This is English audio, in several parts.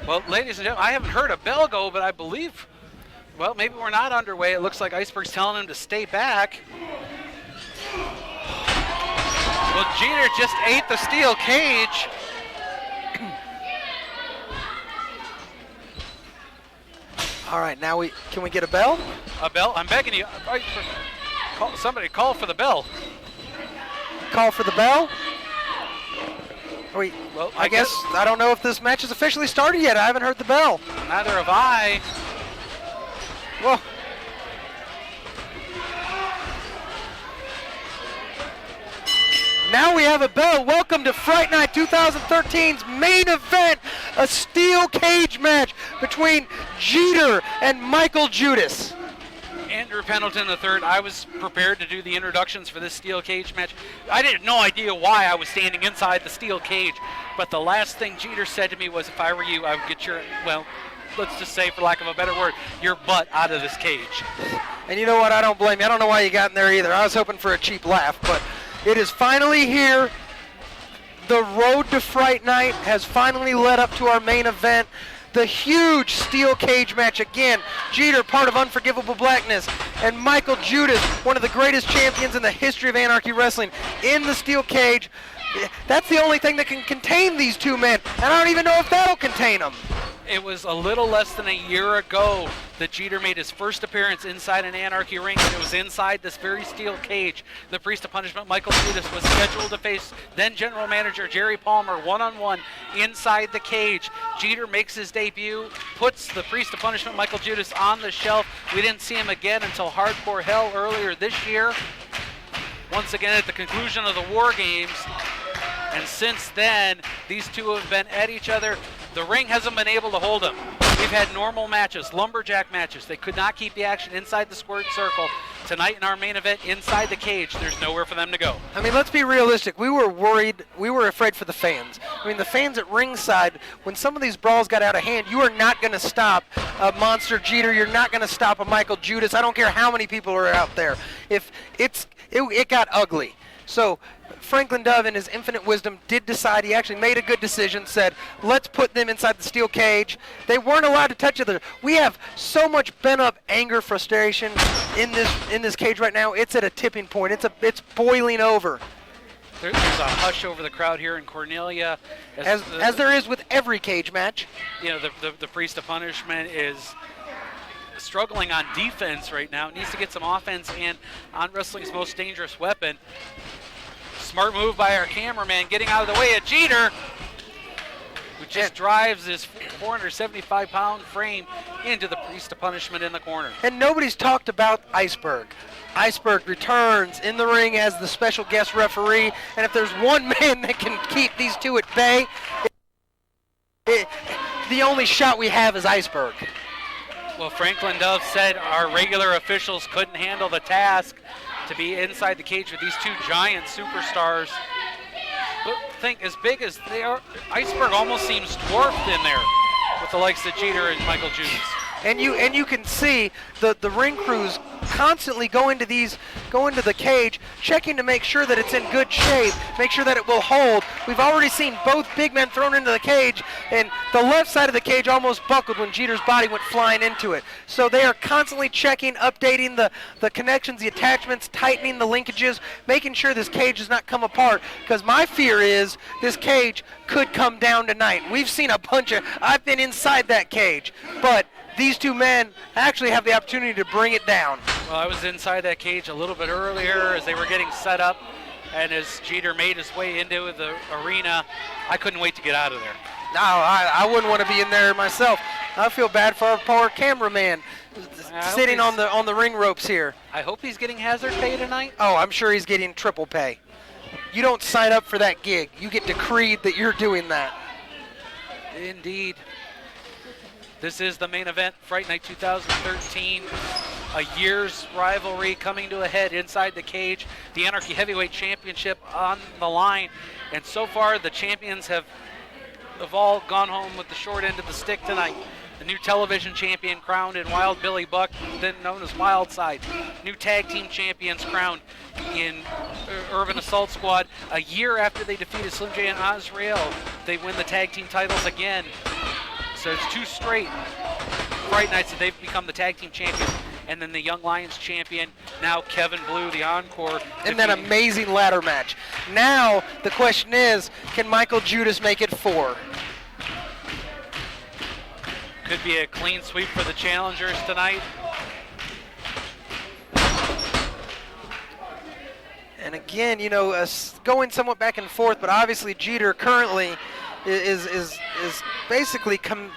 Well, ladies and gentlemen, I haven't heard a bell go, but I believe, well, maybe we're not underway. It looks like Iceberg's telling him to stay back. Well, Jeter just ate the steel cage. All right, now can we get a bell? A bell? I'm begging you. Somebody call for the bell. Call for the bell? Wait, well, I guess I don't know if this match has officially started yet. I haven't heard the bell. Neither have I. Well, now we have a bell. Welcome to Fright Night 2013's main event, a steel cage match between Jeter and Mikael Judas. Andrew Pendelton III. I was prepared to do the introductions for this steel cage match. I had no idea why I was standing inside the steel cage, but the last thing Jeter said to me was, if I were you, I would get your, well, let's just say, for lack of a better word, your butt out of this cage. And you know what? I don't blame you. I don't know why you got in there either. I was hoping for a cheap laugh, but it is finally here. The road to Fright Night has finally led up to our main event. The huge steel cage match again. Jeter, part of Unforgivable Blackness, and Mikael Judas, one of the greatest champions in the history of Anarchy Wrestling, in the steel cage. That's the only thing that can contain these two men, and I don't even know if that'll contain them. It was a little less than a year ago that Jeter made his first appearance inside an Anarchy ring, and it was inside this very steel cage. The Priest of Punishment, Mikael Judas, was scheduled to face then General Manager Jerry Palmer one-on-one inside the cage. Jeter makes his debut, puts the Priest of Punishment, Mikael Judas, on the shelf. We didn't see him again until Hardcore Hell earlier this year. Once again at the conclusion of the War Games. And since then, these two have been at each other. The ring hasn't been able to hold them. We've had normal matches, lumberjack matches. They could not keep the action inside the squared circle. Tonight in our main event, inside the cage, there's nowhere for them to go. I mean, let's be realistic. We were worried. We were afraid for the fans. I mean, the fans at ringside, when some of these brawls got out of hand, you are not going to stop a Monster Jeter. You're not going to stop a Mikael Judas. I don't care how many people are out there. If it got ugly. So Franklin Dove, in his infinite wisdom, did decide. He actually made a good decision, said, let's put them inside the steel cage. They weren't allowed to touch each other. We have so much pent-up anger, frustration in this cage right now. It's at a tipping point. It's boiling over. There's a hush over the crowd here in Cornelia. As there is with every cage match. You know, the Priest of Punishment is struggling on defense right now. Needs to get some offense and on wrestling's most dangerous weapon. Smart move by our cameraman, getting out of the way of Jeter, who just drives his 475-pound frame into the Priest of Punishment in the corner. And nobody's talked about Iceberg. Iceberg returns in the ring as the special guest referee, and if there's one man that can keep these two at bay, the only shot we have is Iceberg. Well, Franklin Dove said our regular officials couldn't handle the task to be inside the cage with these two giant superstars. But think, as big as they are, Iceberg almost seems dwarfed in there with the likes of Jeter and Mikael Judas. And you can see the ring crews constantly go into the cage, checking to make sure that it's in good shape, make sure that it will hold. We've already seen both big men thrown into the cage, and the left side of the cage almost buckled when Jeter's body went flying into it. So they are constantly checking, updating the connections, the attachments, tightening the linkages, making sure this cage does not come apart, because my fear is this cage could come down tonight. We've seen a bunch of, I've been inside that cage, but these two men actually have the opportunity to bring it down. Well, I was inside that cage a little bit earlier as they were getting set up, and as Jeter made his way into the arena, I couldn't wait to get out of there. No, I wouldn't want to be in there myself. I feel bad for our poor cameraman sitting on the ring ropes here. I hope he's getting hazard pay tonight. Oh, I'm sure he's getting triple pay. You don't sign up for that gig. You get decreed that you're doing that. Indeed. This is the main event, Fright Night 2013. A year's rivalry coming to a head inside the cage. The Anarchy Heavyweight Championship on the line. And so far, the champions have all gone home with the short end of the stick tonight. The new television champion crowned in Wild Billy Buck, then known as Wild Side. New tag team champions crowned in Urban Assault Squad. A year after they defeated Slim J and Azrael, they win the tag team titles again. So it's 2 straight Fright nights that they've become the tag team champion. And then the Young Lions champion, now Kevin Blue, the Encore. And that amazing ladder match. Now the question is, can Mikael Judas make it 4? Could be a clean sweep for the challengers tonight. And again, you know, going somewhat back and forth, but obviously Jeter currently is basically commandeering,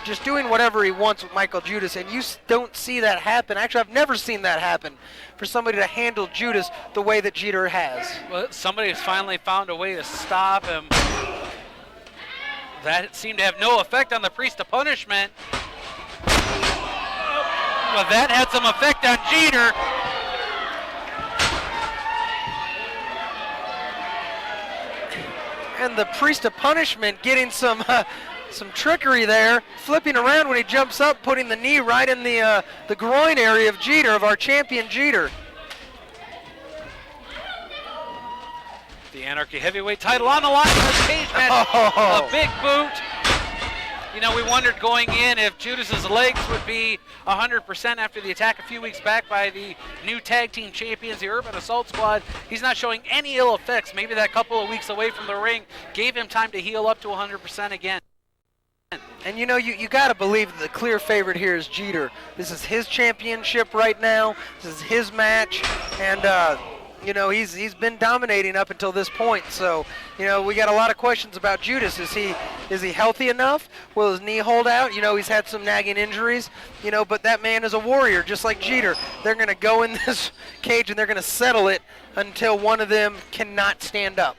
just doing whatever he wants with Mikael Judas, and you don't see that happen. Actually, I've never seen that happen for somebody to handle Judas the way that Jeter has. Well, somebody has finally found a way to stop him. That seemed to have no effect on the Priest of Punishment. Well, that had some effect on Jeter. And the Priest of Punishment getting some trickery there, flipping around when he jumps up, putting the knee right in the groin area of Jeter, of our champion Jeter. The Anarchy Heavyweight title on the line in this cage match. A big boot. You know, we wondered going in if Judas's legs would be 100% after the attack a few weeks back by the new tag team champions, the Urban Assault Squad. He's not showing any ill effects. Maybe that couple of weeks away from the ring gave him time to heal up to 100% again. And you know, you got to believe that the clear favorite here is Jeter. This is his championship right now. This is his match, and you know, he's been dominating up until this point. So, you know, we got a lot of questions about Judas. Is he healthy enough? Will his knee hold out? You know, he's had some nagging injuries. You know, but that man is a warrior, just like Jeter. They're going to go in this cage and they're going to settle it until one of them cannot stand up.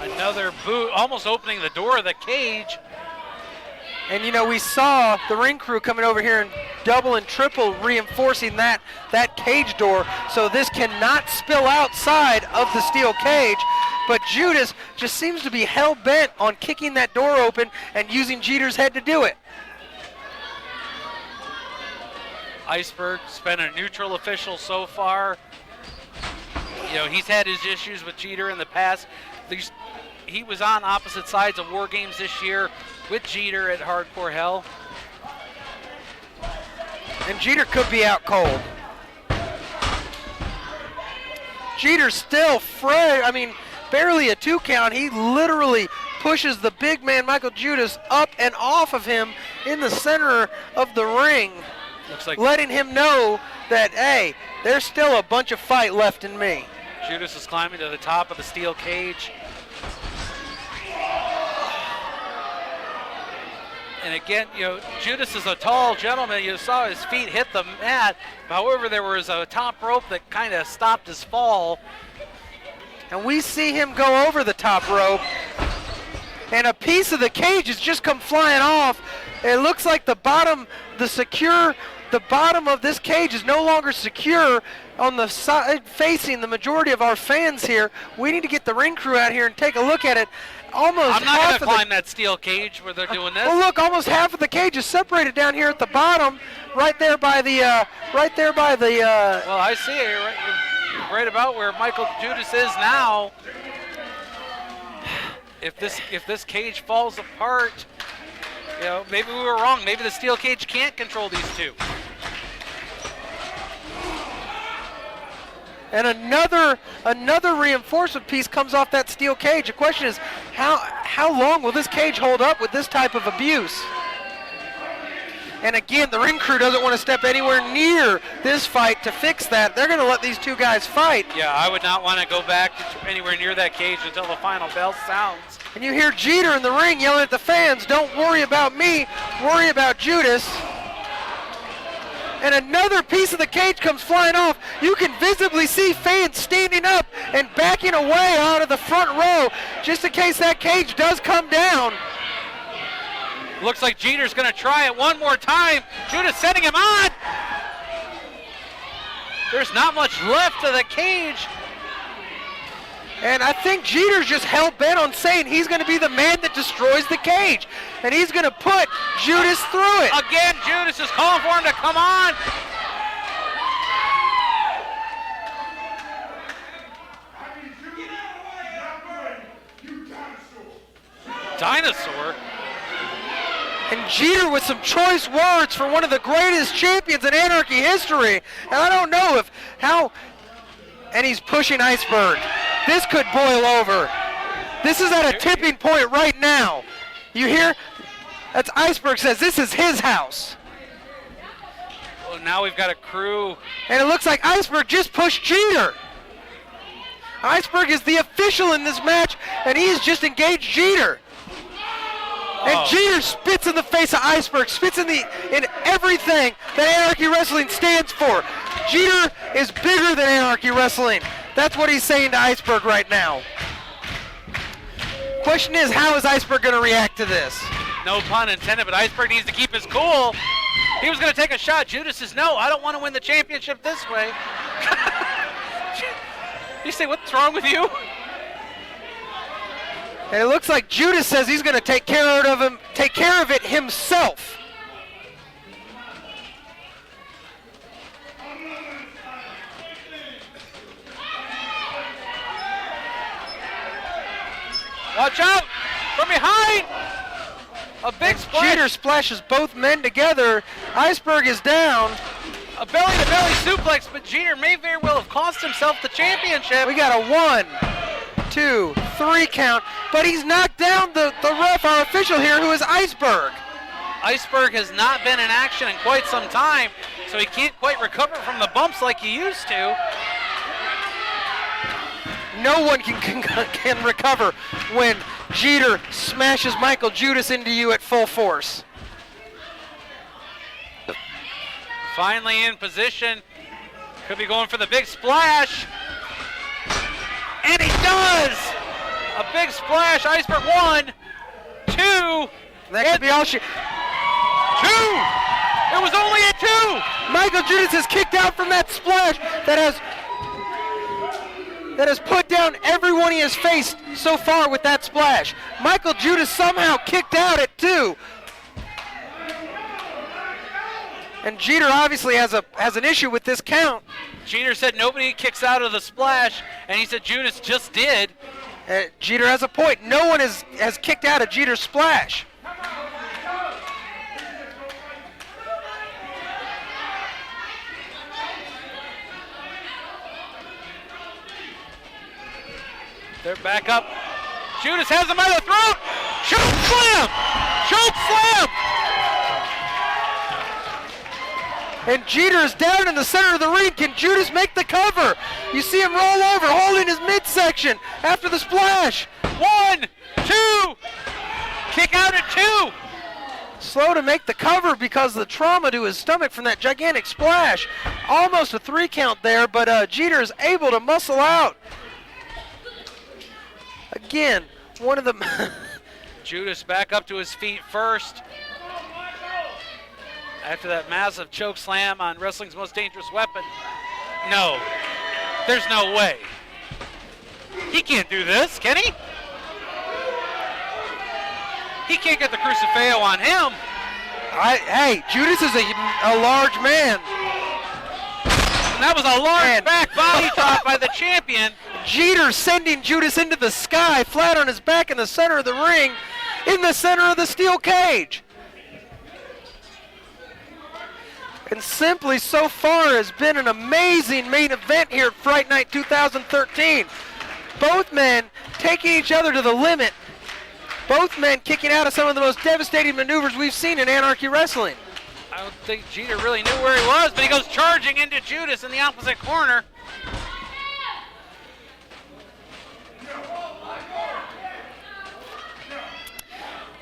Another boot, almost opening the door of the cage. And you know, we saw the ring crew coming over here and double and triple reinforcing that cage door, so this cannot spill outside of the steel cage. But Judas just seems to be hell-bent on kicking that door open and using Jeter's head to do it. Iceberg's been a neutral official so far. You know, he's had his issues with Jeter in the past. He was on opposite sides of War Games this year with Jeter at Hardcore Hell. And Jeter could be out cold. Jeter's still fresh. I mean, barely a 2 count. He literally pushes the big man, Mikael Judas, up and off of him in the center of the ring. Looks like letting him know that, hey, there's still a bunch of fight left in me. Judas is climbing to the top of the steel cage. And again, you know, Judas is a tall gentleman. You saw his feet hit the mat. However, there was a top rope that kind of stopped his fall. And we see him go over the top rope. And a piece of the cage has just come flying off. It looks like the bottom of this cage is no longer secure on the side facing the majority of our fans here. We need to get the ring crew out here and take a look at it. Almost I'm not going to climb that steel cage where they're doing this. Well, look, almost half of the cage is separated down here at the bottom, right there by the. Well, I see it. You're right about where Mikael Judas is now. If this cage falls apart, you know, maybe we were wrong. Maybe the steel cage can't control these two. And another reinforcement piece comes off that steel cage. The question is, how long will this cage hold up with this type of abuse? And again, the ring crew doesn't want to step anywhere near this fight to fix that. They're going to let these two guys fight. Yeah, I would not want to go back anywhere near that cage until the final bell sounds. And you hear Jeter in the ring yelling at the fans, "Don't worry about me, worry about Judas." And another piece of the cage comes flying off. You can visibly see fans standing up and backing away out of the front row just in case that cage does come down. Looks like Jeter's going to try it one more time. Judas setting him on. There's not much left of the cage. And I think Jeter's just hell-bent on saying he's going to be the man that destroys the cage. And he's going to put Judas through it. Again, Judas is calling for him to come on. dinosaur. And Jeter with some choice words for one of the greatest champions in Anarchy history. And I don't know and he's pushing Iceberg. This could boil over. This is at a tipping point right now. You hear? That's Iceberg says this is his house. Well, now we've got a crew. And it looks like Iceberg just pushed Jeter. Iceberg is the official in this match, and he's just engaged Jeter. And Jeter spits in the face of Iceberg, spits in everything that Anarchy Wrestling stands for. Jeter is bigger than Anarchy Wrestling. That's what he's saying to Iceberg right now. Question is, how is Iceberg going to react to this? No pun intended, but Iceberg needs to keep his cool. He was going to take a shot. Judas says, no, I don't want to win the championship this way. You say, what's wrong with you? And it looks like Judas says he's going to take care of it himself. Watch out! From behind! A big splash. Jeter splashes both men together. Iceberg is down. A belly-to-belly suplex, but Jeter may very well have cost himself the championship. We got a 1, 2, 3 count, but he's knocked down the ref, our official here, who is Iceberg. Iceberg has not been in action in quite some time, so he can't quite recover from the bumps like he used to. No one can recover when Jeter smashes Mikael Judas into you at full force. Finally in position. Could be going for the big splash. And he does! A big splash. Iceberg 1, 2. That could be all she... 2! It was only a 2! Mikael Judas is kicked out from that splash that has put down everyone he has faced so far with that splash. Mikael Judas somehow kicked out at 2. And Jeter obviously has an issue with this count. Jeter said nobody kicks out of the splash, and he said Judas just did. Jeter has a point. No one has kicked out of Jeter's splash. They're back up. Judas has him by the throat. Choke slam! Choke slam! And Jeter is down in the center of the ring. Can Judas make the cover? You see him roll over, holding his midsection after the splash. 1, 2. Kick out at 2. Slow to make the cover because of the trauma to his stomach from that gigantic splash. Almost a 3 count there, but Jeter is able to muscle out. Again, one of them. Judas back up to his feet first. After that massive choke slam on wrestling's most dangerous weapon. No, there's no way. He can't do this, can he? He can't get the crucifixo on him. Hey, Judas is a large man. And that was a large back body drop by the champion. Jeter sending Judas into the sky, flat on his back in the center of the ring, in the center of the steel cage. And simply so far has been an amazing main event here at Fright Night 2013. Both men taking each other to the limit. Both men kicking out of some of the most devastating maneuvers we've seen in Anarchy Wrestling. I don't think Jeter really knew where he was, but he goes charging into Judas in the opposite corner.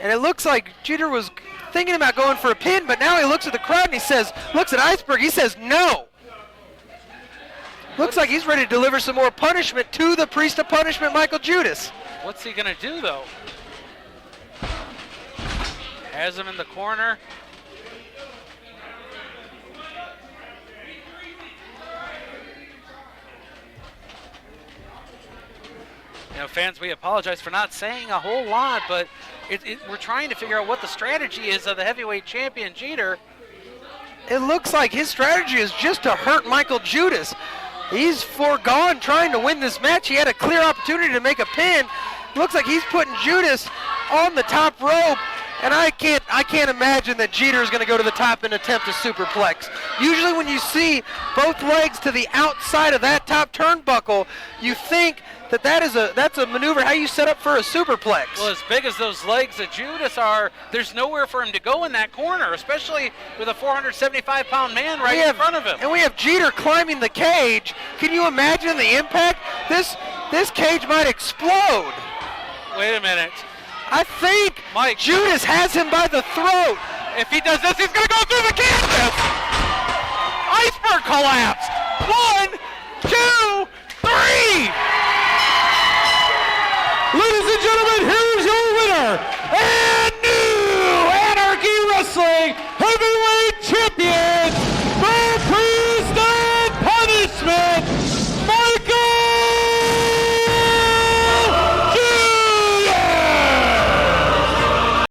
And it looks like Jeter was thinking about going for a pin, but now he looks at the crowd and looks at Iceberg, he says no. Looks like he's ready to deliver some more punishment to the priest of punishment, Mikael Judas. What's he gonna do though? Has him in the corner. You know, fans, we apologize for not saying a whole lot, but we're trying to figure out what the strategy is of the heavyweight champion, Jeter. It looks like his strategy is just to hurt Mikael Judas. He's foregone trying to win this match. He had a clear opportunity to make a pin, Looks like he's putting Judas on the top rope, and I can't imagine that Jeter is going to go to the top and attempt a superplex. Usually when you see both legs to the outside of that top turnbuckle, you think that's a maneuver how you set up for a superplex. Well, as big as those legs of Judas are, there's nowhere for him to go in that corner, especially with a 475-pound man right in front of him. And we have Jeter climbing the cage. Can you imagine the impact? This cage might explode. Wait a minute. I think Mike, Judas has him by the throat. If he does this, he's going to go through the canvas. Iceberg collapsed. 1, 2.